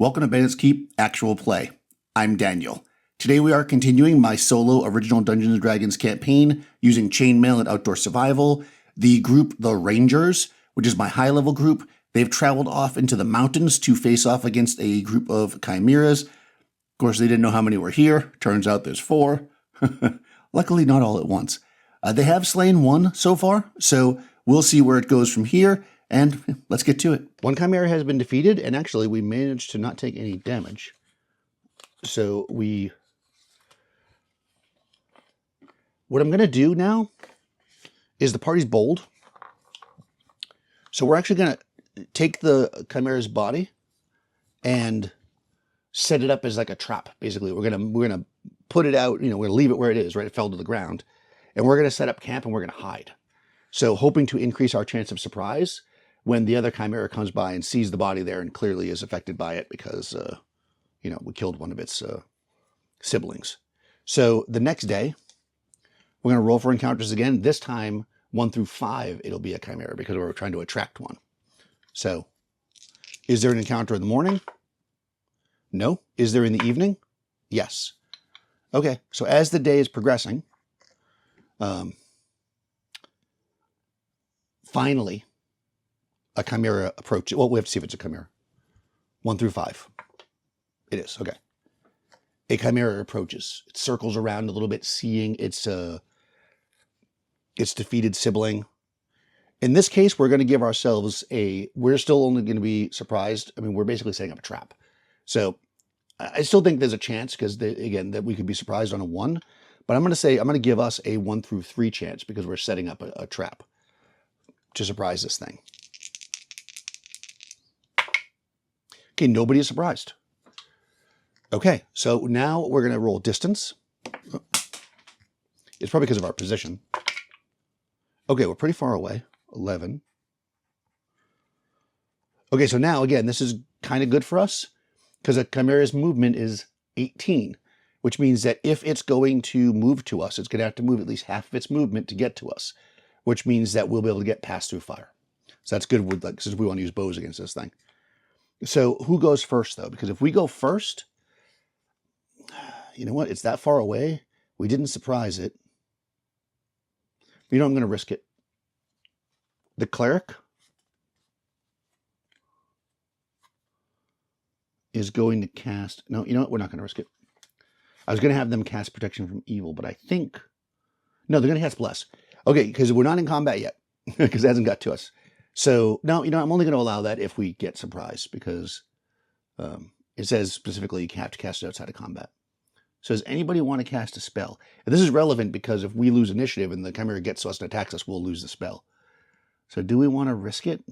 Welcome to Bandit's Keep Actual Play. I'm Daniel. Today we are continuing my solo original Dungeons & Dragons campaign using Chainmail and Outdoor Survival. The group, the Rangers, which is my high-level group, they've traveled off into the mountains to face off against a group of Chimeras. Of course, they didn't know how many were here. Turns out there's 4. Luckily, not all at once. They have slain 1 so far, so we'll see where it goes from here. And let's get to it. 1 Chimera has been defeated, and actually we managed to not take any damage. So what I'm going to do now is the party's bold. So we're actually going to take the Chimera's body and set it up as like a trap, basically. We're going to put it out, we're going to leave it where it is, right? It fell to the ground. And we're going to set up camp and we're going to hide. So hoping to increase our chance of surprise when the other Chimera comes by and sees the body there and clearly is affected by it because, we killed one of its siblings. So the next day, we're going to roll for encounters again. This time, 1 through 5, it'll be a Chimera because we're trying to attract one. So, is there an encounter in the morning? No. Is there in the evening? Yes. Okay, so as the day is progressing, finally, a Chimera approaches. Well, we have to see if it's a Chimera. 1 through 5. It is, okay. A Chimera approaches. It circles around a little bit, seeing its defeated sibling. In this case, we're going to give ourselves we're still only going to be surprised. I mean, we're basically setting up a trap. So I still think there's a chance because, again, that we could be surprised on a 1. But I'm going to give us a 1 through 3 chance because we're setting up a trap to surprise this thing. Okay, nobody is surprised. Okay, so now we're going to roll distance. It's probably because of our position. Okay, we're pretty far away. 11. Okay, so now, again, this is kind of good for us because a Chimera's movement is 18, which means that if it's going to move to us, it's going to have to move at least half of its movement to get to us, which means that we'll be able to get past through fire. So that's good with, since we want to use bows against this thing. So who goes first, though? Because if we go first, you know what? It's that far away. We didn't surprise it. I'm going to risk it. The cleric is going to cast... No, you know what? We're not going to risk it. I was going to have them cast Protection from Evil, but I think... No, they're going to cast Bless. Okay, because we're not in combat yet, because it hasn't got to us. So, no, I'm only going to allow that if we get surprised, because it says specifically you have to cast it outside of combat. So does anybody want to cast a spell? And this is relevant because if we lose initiative and the Chimera gets to us and attacks us, we'll lose the spell. So do we want to risk it?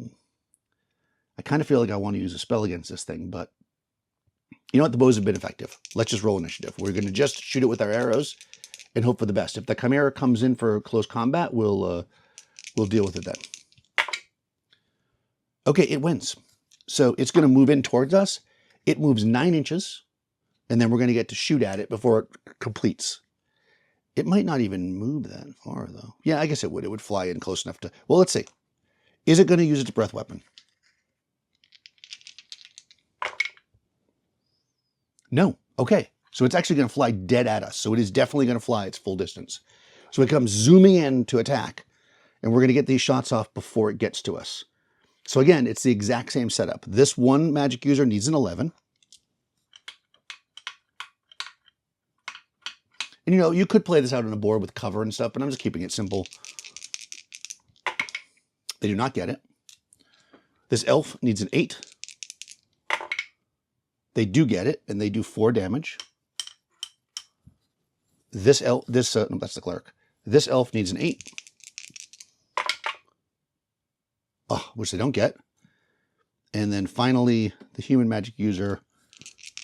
I kind of feel like I want to use a spell against this thing, but you know what? The bows have been effective. Let's just roll initiative. We're going to just shoot it with our arrows and hope for the best. If the Chimera comes in for close combat, we'll deal with it then. Okay, it wins. So it's going to move in towards us. It moves 9 inches, and then we're going to get to shoot at it before it completes. It might not even move that far, though. Yeah, I guess it would. It would fly in close enough to... Well, let's see. Is it going to use its breath weapon? No. Okay. So it's actually going to fly dead at us. So it is definitely going to fly its full distance. So it comes zooming in to attack, and we're going to get these shots off before it gets to us. So again, it's the exact same setup. This one magic user needs an 11. And you could play this out on a board with cover and stuff, but I'm just keeping it simple. They do not get it. This elf needs an 8. They do get it, and they do 4 damage. This elf, no, that's the cleric. This elf needs an 8. Oh, which they don't get. And then finally, the human magic user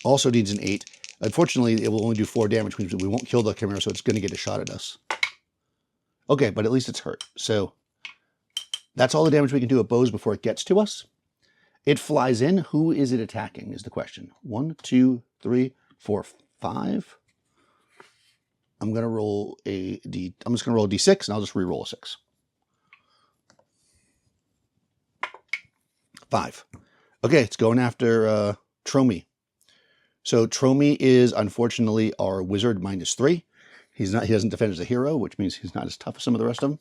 also needs an 8. Unfortunately, it will only do 4 damage, which means we won't kill the Chimera, so it's going to get a shot at us. Okay, but at least it's hurt. So that's all the damage we can do at bows before it gets to us. It flies in. Who is it attacking is the question. 1, 2, 3, 4, 5. I'm going to roll I'm just going to roll a D6, and I'll just re-roll a 6. 5. Okay, it's going after Tromi. So Tromi is unfortunately our wizard -3. He doesn't defend as a hero, which means he's not as tough as some of the rest of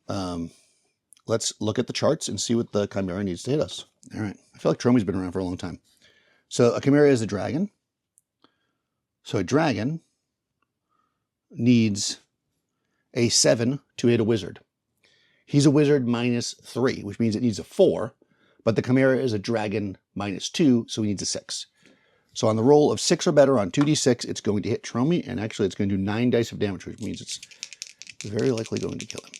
them. Let's look at the charts and see what the Chimera needs to hit us. All right. I feel like Tromi's been around for a long time. So a Chimera is a dragon. So a dragon needs a 7 to hit a wizard. He's a wizard -3, which means it needs a 4, but the Chimera is a dragon -2, so he needs a 6. So on the roll of 6 or better on 2d6, it's going to hit Tromi, and actually it's going to do 9 dice of damage, which means it's very likely going to kill him.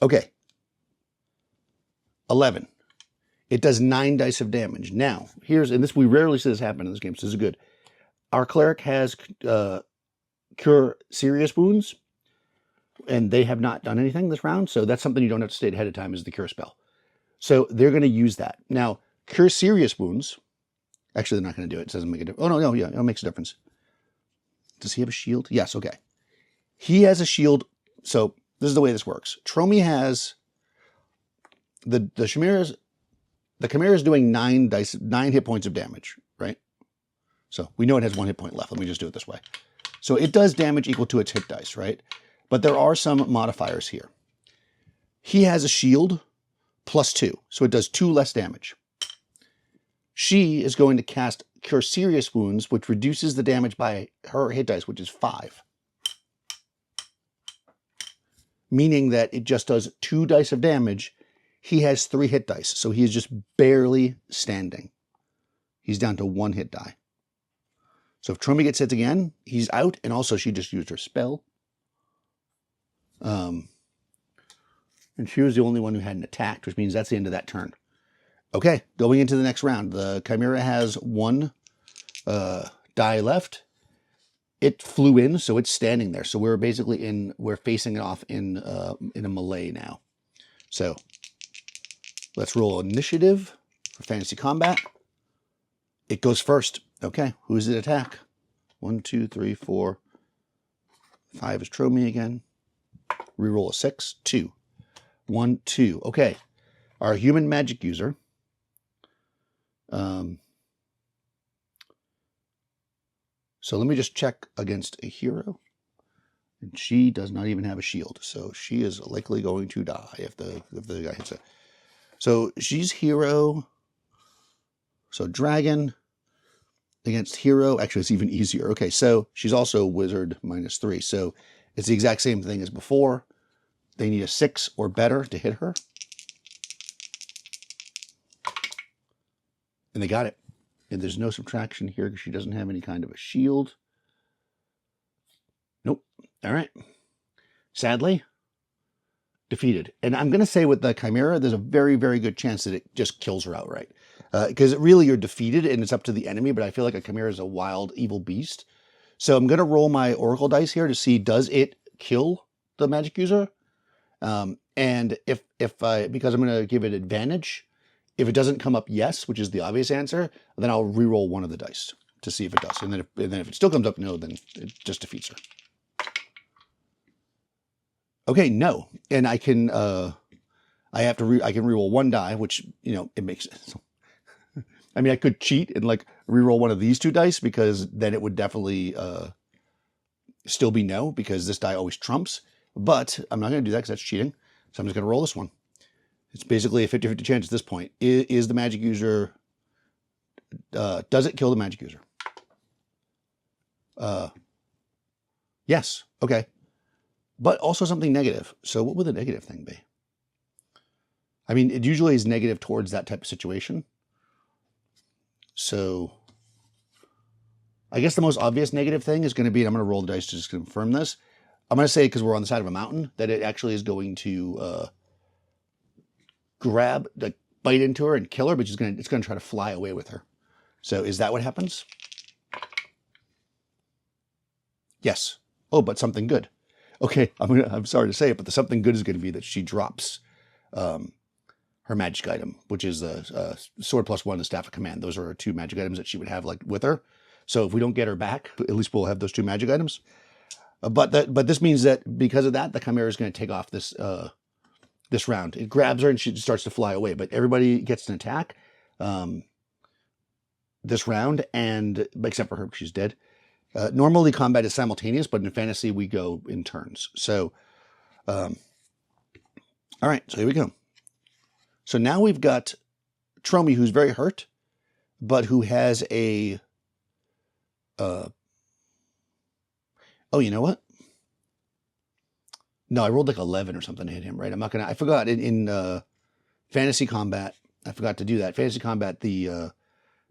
Okay. 11. It does 9 dice of damage. Now, and this, we rarely see this happen in this game, so this is good. Our cleric has cure serious wounds, and they have not done anything this round, so that's something you don't have to state ahead of time, is the cure spell. So they're going to use that. Now, cure serious wounds, actually they're not going to do it. It doesn't make a difference. Oh, no, yeah, it makes a difference. Does he have a shield? Yes, okay. He has a shield, so this is the way this works. Tromi has the Chimera's. The Chimera is doing 9 hit points of damage, right? So we know it has 1 hit point left. Let me just do it this way. So it does damage equal to its hit dice, right? But there are some modifiers here. He has a shield +2, so it does 2 less damage. She is going to cast Cure Serious Wounds, which reduces the damage by her hit dice, which is 5. Meaning that it just does 2 dice of damage. He has 3 hit dice, so he is just barely standing. He's down to 1 hit die. So if Tromi gets hit again, he's out, and also she just used her spell. And she was the only one who hadn't attacked, which means that's the end of that turn. Okay, going into the next round. The Chimera has 1 die left. It flew in, so it's standing there. So we're basically we're facing it off in a melee now. So let's roll initiative for fantasy combat. It goes first. Okay, who does it attack? 1, 2, 3, 4. 5 is Tromi again. Reroll a 6. 2. 1, 2. Okay, our human magic user. So let me just check against a hero. And she does not even have a shield, so she is likely going to die if the guy hits it. So she's hero. So dragon against hero. Actually, it's even easier. Okay, so she's also wizard -3. So it's the exact same thing as before. They need a 6 or better to hit her. And they got it. And there's no subtraction here because she doesn't have any kind of a shield. Nope. All right. Sadly, defeated. And I'm going to say with the Chimera, there's a very, very good chance that it just kills her outright. Because really you're defeated and it's up to the enemy, but I feel like a Chimera is a wild, evil beast. So I'm going to roll my Oracle dice here to see, does it kill the magic user? And because I'm going to give it advantage, if it doesn't come up yes, which is the obvious answer, then I'll re-roll one of the dice to see if it does. And then if it still comes up no, then it just defeats her. Okay, no. And I can I can re-roll 1 die, which, it makes sense. I mean, I could cheat and re-roll one of these 2 dice, because then it would definitely still be no, because this die always trumps. But I'm not going to do that because that's cheating. So I'm just going to roll this one. It's basically a 50-50 chance at this point. Is the magic user, does it kill the magic user? Yes. Okay. But also something negative. So what would the negative thing be? I mean, it usually is negative towards that type of situation. So I guess the most obvious negative thing is going to be, and I'm going to roll the dice to just confirm this. I'm going to say, because we're on the side of a mountain, that it actually is going to bite into her and kill her, but it's going to try to fly away with her. So is that what happens? Yes. Oh, but something good. Okay, I'm sorry to say it, but the something good is going to be that she drops her magic item, which is the sword +1, the staff of command. Those are 2 magic items that she would have with her. So if we don't get her back, at least we'll have those 2 magic items. But this means that because of that, the Chimera is going to take off this this round. It grabs her and she starts to fly away. But everybody gets an attack. this round, and except for her, she's dead. Normally combat is simultaneous, but in fantasy we go in turns. So, all right, so here we go. So now we've got Tromi, who's very hurt, but who has a... oh, you know what? No, I rolled like 11 or something to hit him, right? I'm not going to... I forgot in fantasy combat, I forgot to do that. Fantasy combat, the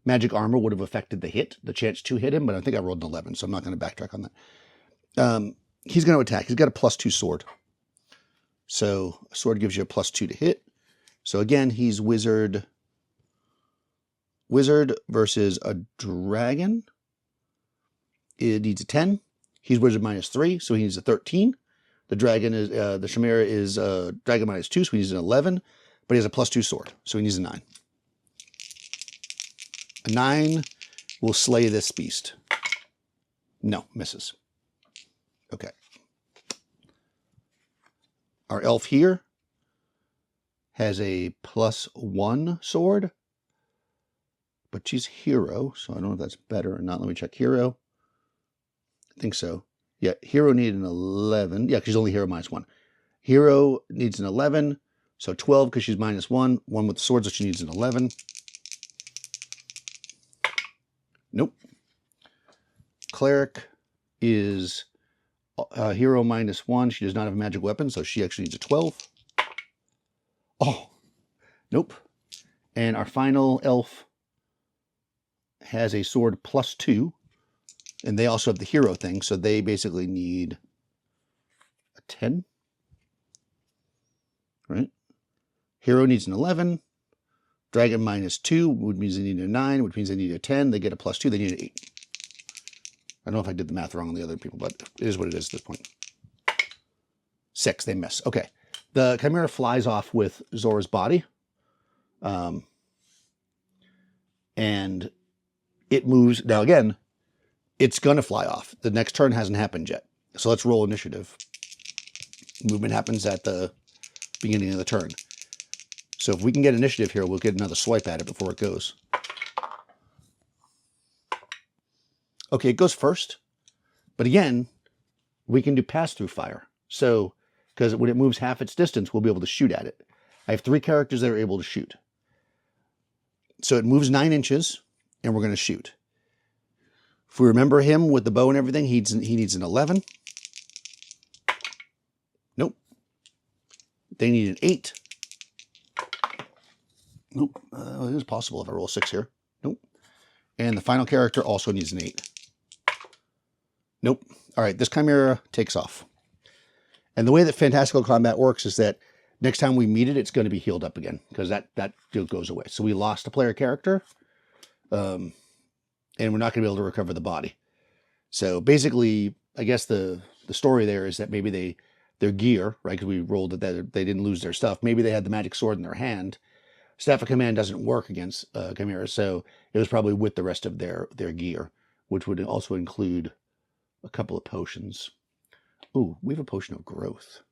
magic armor would have affected the hit, the chance to hit him, but I think I rolled an 11, so I'm not going to backtrack on that. He's going to attack. He's got a +2 sword. So a sword gives you a +2 to hit. So again, he's wizard versus a dragon. It needs a 10. He's wizard -3, so he needs a 13. The dragon is the Chimera is dragon -2, so he needs an 11. But he has a +2 sword, so he needs a 9. A 9 will slay this beast. No, misses. Okay. Our elf here has a +1 sword, but she's hero, so I don't know if that's better or not. Let me check hero. I think so. Yeah, hero needed an 11. Yeah, because she's only hero -1. Hero needs an 11, so 12 because she's -1. One with the sword, so she needs an 11. Nope. Cleric is hero -1. She does not have a magic weapon, so she actually needs a 12. Oh, nope. And our final elf has a sword +2, and they also have the hero thing, so they basically need a 10. Right? Hero needs an 11. Dragon -2, which means they need a 9, which means they need a 10. They get a +2, they need an 8. I don't know if I did the math wrong on the other people, but it is what it is at this point. 6, they miss. Okay. The Chimera flies off with Zora's body. And it moves. Now, again, it's going to fly off. The next turn hasn't happened yet. So let's roll initiative. Movement happens at the beginning of the turn. So if we can get initiative here, we'll get another swipe at it before it goes. Okay, it goes first. But again, we can do pass-through fire. So, because when it moves half its distance, we'll be able to shoot at it. I have 3 characters that are able to shoot. So it moves 9 inches, and we're going to shoot. If we remember him with the bow and everything, he needs an 11. Nope. They need an 8. Nope. It is possible if I roll 6 here. Nope. And the final character also needs an 8. Nope. All right, this Chimera takes off. And the way that Fantastical Combat works is that next time we meet it, it's going to be healed up again, because that goes away. So we lost a player character, and we're not going to be able to recover the body. So basically, I guess the story there is that maybe their gear, right, because we rolled that they didn't lose their stuff. Maybe they had the magic sword in their hand. Staff of Command doesn't work against Chimera, so it was probably with the rest of their gear, which would also include a couple of potions. Ooh, we have a potion of growth.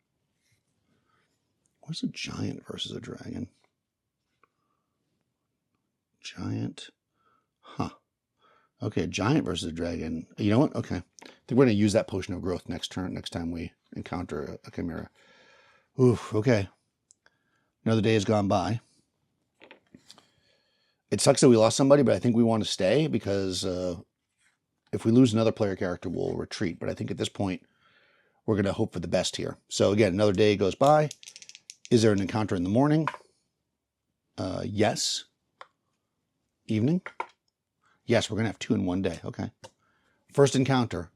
What's a giant versus a dragon? Giant. Huh. Okay, a giant versus a dragon. You know what? Okay. I think we're going to use that potion of growth next time we encounter a Chimera. Oof, okay. Another day has gone by. It sucks that we lost somebody, but I think we want to stay because if we lose another player character, we'll retreat. But I think at this point, we're going to hope for the best here. So again, another day goes by. Is there an encounter in the morning? Yes. Evening? Yes, we're going to have 2 in one day. Okay. First encounter.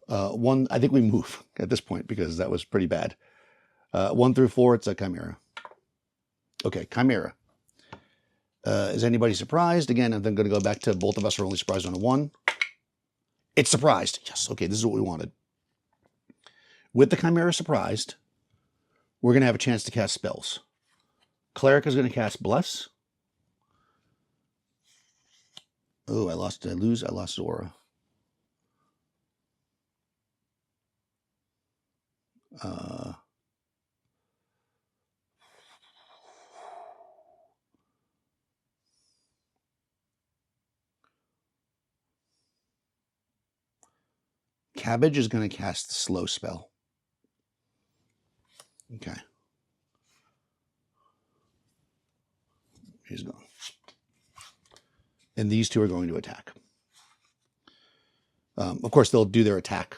1, I think we move at this point because that was pretty bad. 1 through 4, it's a Chimera. Okay, Chimera. Is anybody surprised? Again, I'm then going to go back to both of us are only surprised on a 1. It's surprised. Yes, okay, this is what we wanted. With the Chimera surprised, we're going to have a chance to cast spells. Cleric is going to cast Bless. Oh, I lost Zora. Cabbage is going to cast the slow spell. Okay. He's gone. And these two are going to attack. Of course, they'll do their attack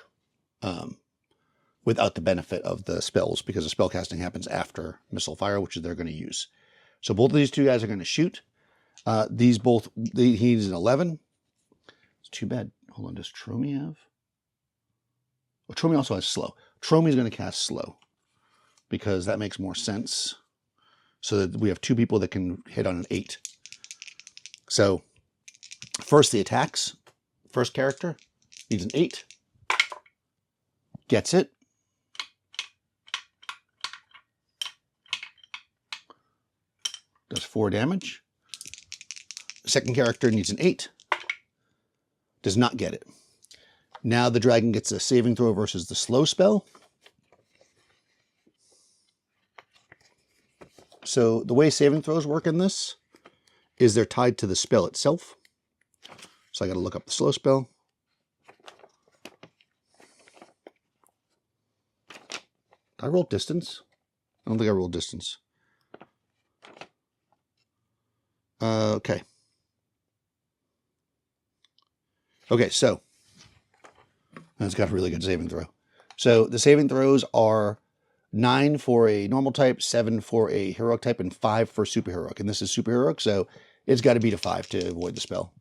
without the benefit of the spells, because the spell casting happens after Missile Fire, which they're going to use. So both of these two guys are going to shoot. He needs an 11. It's too bad. Hold on, does Tromi have? Well, Tromi also has slow. Tromi's going to cast slow, because that makes more sense. So that we have two people that can hit on an 8. So first the attacks. First character needs an 8. Gets it. Does 4 damage. Second character needs an 8. Does not get it. Now the dragon gets a saving throw versus the slow spell. So the way saving throws work in this is they're tied to the spell itself. So I got to look up the slow spell. Did I roll distance? I don't think I rolled distance. Okay. Okay, so that's got a really good saving throw. So the saving throws are 9 for a normal type, 7 for a heroic type, and 5 for superheroic. And this is superheroic, so it's got to beat a 5 to avoid the spell.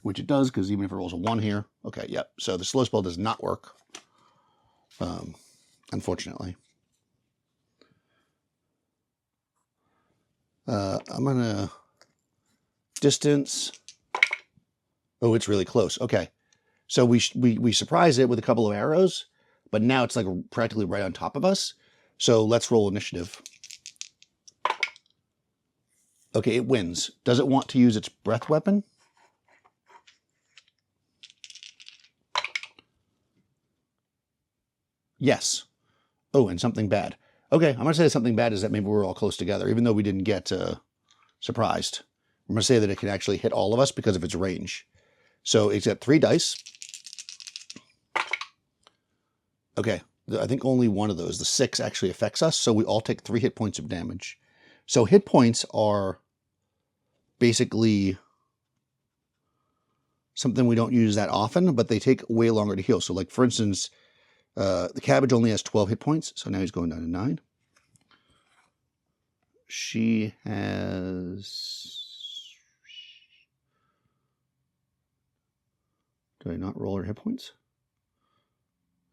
Which it does, because even if it rolls a 1 here. Okay, yep. So the slow spell does not work. Unfortunately. I'm going to distance. Oh, it's really close. Okay. So we surprise it with a couple of arrows, but now it's like practically right on top of us. So let's roll initiative. Okay, it wins. Does it want to use its breath weapon? Yes. Oh, and something bad. Okay, I'm going to say something bad is that maybe we're all close together, even though we didn't get surprised. I'm going to say that it can actually hit all of us because of its range. So it's got 3 dice. Okay, I think only one of those, the 6, actually affects us. So we all take 3 hit points of damage. So hit points are basically something we don't use that often, but they take way longer to heal. So like, for instance, the cabbage only has 12 hit points. So now he's going down to 9. She has... Do I not roll her hit points?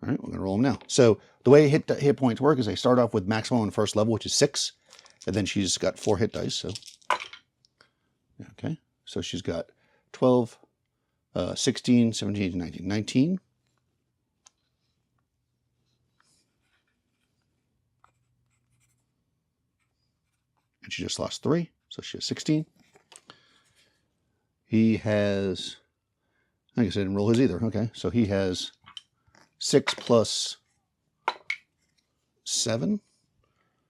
All right, we're going to roll them now. So the way hit points work is they start off with maximum on first level, which is 6. And then she's got 4 hit dice. So, okay. So she's got 12, 16, 17, 18, 19. 19. And she just lost 3. So she has 16. He has... I guess I didn't roll his either. Okay, so he has 6 plus 7.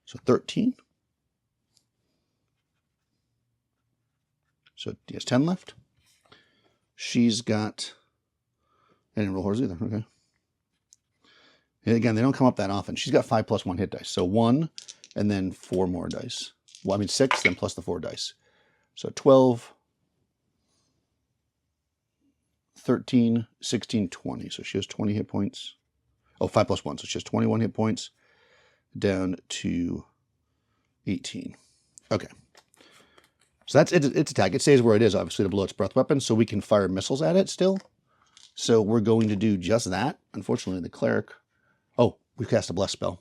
So 13. So he has 10 left. She's got... I didn't roll hers either. Okay. And again, they don't come up that often. She's got 5 plus 1 hit dice. So 1 and then 4 more dice. Well, I mean 6, then plus the 4 dice. So 12... 13, 16, 20. So she has 20 hit points. Oh, 5 plus 1. So she has 21 hit points down to 18. Okay. So that's its attack. It stays where it is, obviously, to blow its breath weapon, so we can fire missiles at it still. So we're going to do just that. Unfortunately, the cleric... Oh, we cast a bless spell.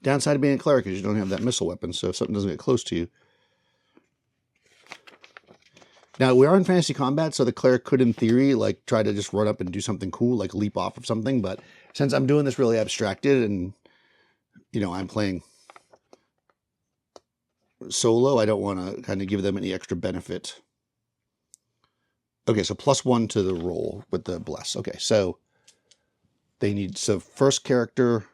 Downside of being a cleric is you don't have that missile weapon, so if something doesn't get close to you... Now, we are in fantasy combat, so the cleric could, in theory, like, try to just run up and do something cool, like leap off of something, but since I'm doing this really abstracted and, you know, I'm playing solo, I don't want to kind of give them any extra benefit. Okay, so +1 to the roll with the bless. Okay, so they need... So first character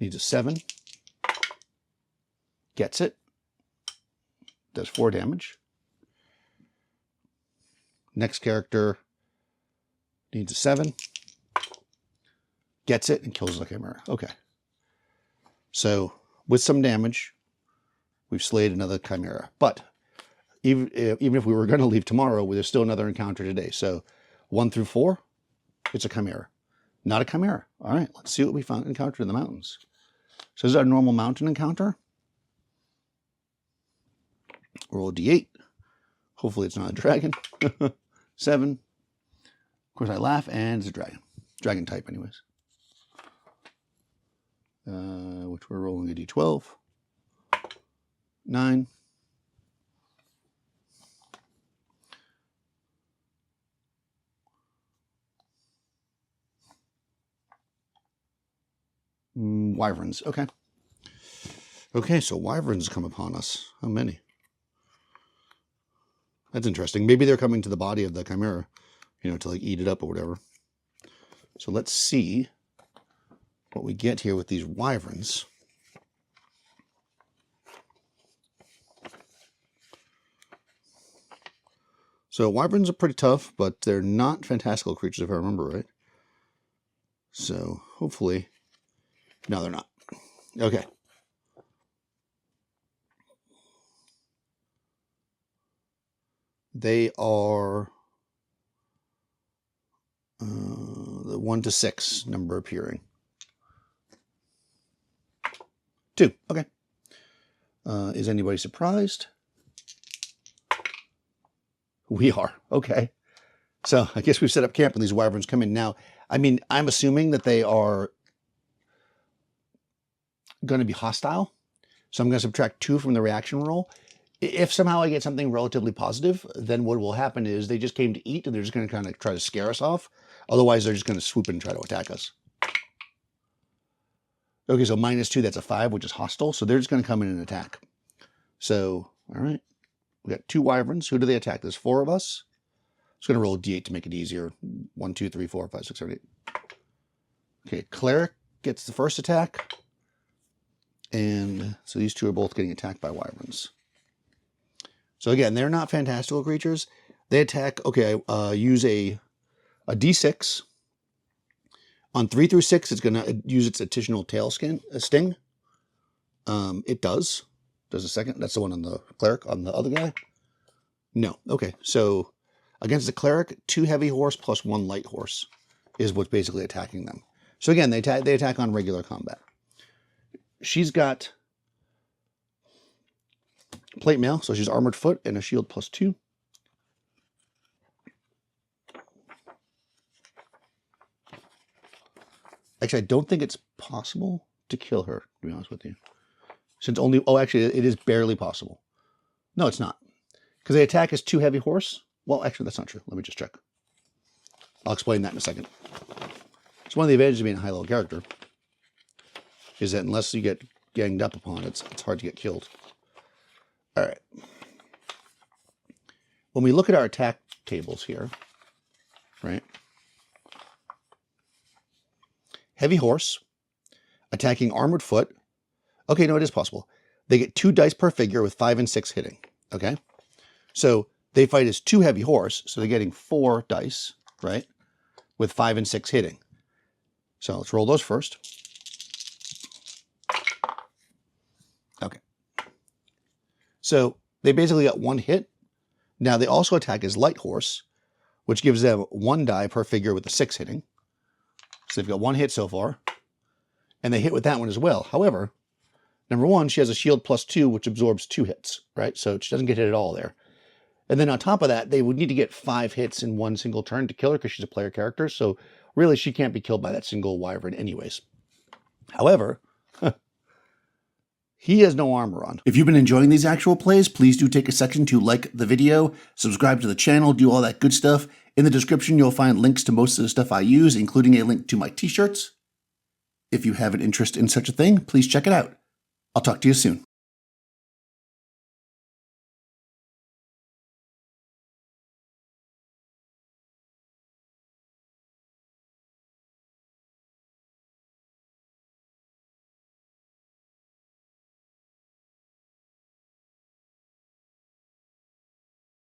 needs a 7. Gets it. Does 4 damage. Next character needs a 7. Gets it and kills the Chimera. Okay. So, with some damage, we've slayed another Chimera. But, even if we were going to leave tomorrow, there's still another encounter today. So, 1 through 4, it's a Chimera. Not a Chimera. All right, let's see what we encountered in the mountains. So, this is our normal mountain encounter. Roll a d8. Hopefully it's not a dragon. 7. Of course, I laugh, and it's a dragon. Dragon type, anyways. Which we're rolling a d12. 9. Wyverns. Okay. Okay, so wyverns come upon us. How many? That's interesting. Maybe they're coming to the body of the Chimera, you know, to like eat it up or whatever. So let's see what we get here with these wyverns. So wyverns are pretty tough, but they're not fantastical creatures if I remember right. So hopefully, no, they're not. Okay. They are the 1 to 6 number appearing. 2. Okay. Is anybody surprised? We are. Okay. So I guess we've set up camp and these wyverns come in. Now, I mean, I'm assuming that they are going to be hostile. So I'm going to subtract 2 from the reaction roll. If somehow I get something relatively positive, then what will happen is they just came to eat and they're just going to kind of try to scare us off. Otherwise, they're just going to swoop in and try to attack us. Okay, so -2, that's a 5, which is hostile. So they're just going to come in and attack. So, all right. We got 2 wyverns. Who do they attack? There's 4 of us. I'm just going to roll a d8 to make it easier. 1, 2, 3, 4, 5, 6, 7, 8. Okay, cleric gets the first attack. And so these 2 are both getting attacked by wyverns. So again, they're not fantastical creatures. They attack, okay, use a d6. On 3 through 6, it's going to use its additional sting. It does. Does a second. That's the one on the cleric. On the other guy? No. Okay, so against the cleric, 2 heavy horse plus 1 light horse is what's basically attacking them. So again, they attack on regular combat. She's got plate mail, so she's armored foot and a shield plus 2. Actually, I don't think it's possible to kill her, to be honest with you. Since only, oh, actually, it is barely possible. No, it's not. Because they attack as 2 heavy horse. Well, actually, that's not true. Let me just check. I'll explain that in a second. It's one of the advantages of being a high-level character, is that unless you get ganged up upon, it's hard to get killed. All right. When we look at our attack tables here, right? Heavy horse, attacking armored foot. Okay, no, it is possible. They get 2 dice per figure with 5 and 6 hitting. Okay? So they fight as 2 heavy horse, so they're getting 4 dice, right? With 5 and 6 hitting. So let's roll those first. Okay. So they basically got 1 hit. Now they also attack as light horse, which gives them 1 die per figure with a 6 hitting. So they've got 1 hit so far. And they hit with that one as well. However, number 1, she has a shield plus 2, which absorbs 2 hits, right? So she doesn't get hit at all there. And then on top of that, they would need to get 5 hits in one single turn to kill her because she's a player character. So really, she can't be killed by that single wyvern anyways. However, he has no armor on. If you've been enjoying these actual plays, please do take a second to like the video, subscribe to the channel, do all that good stuff. In the description, you'll find links to most of the stuff I use, including a link to my t-shirts. If you have an interest in such a thing, please check it out. I'll talk to you soon.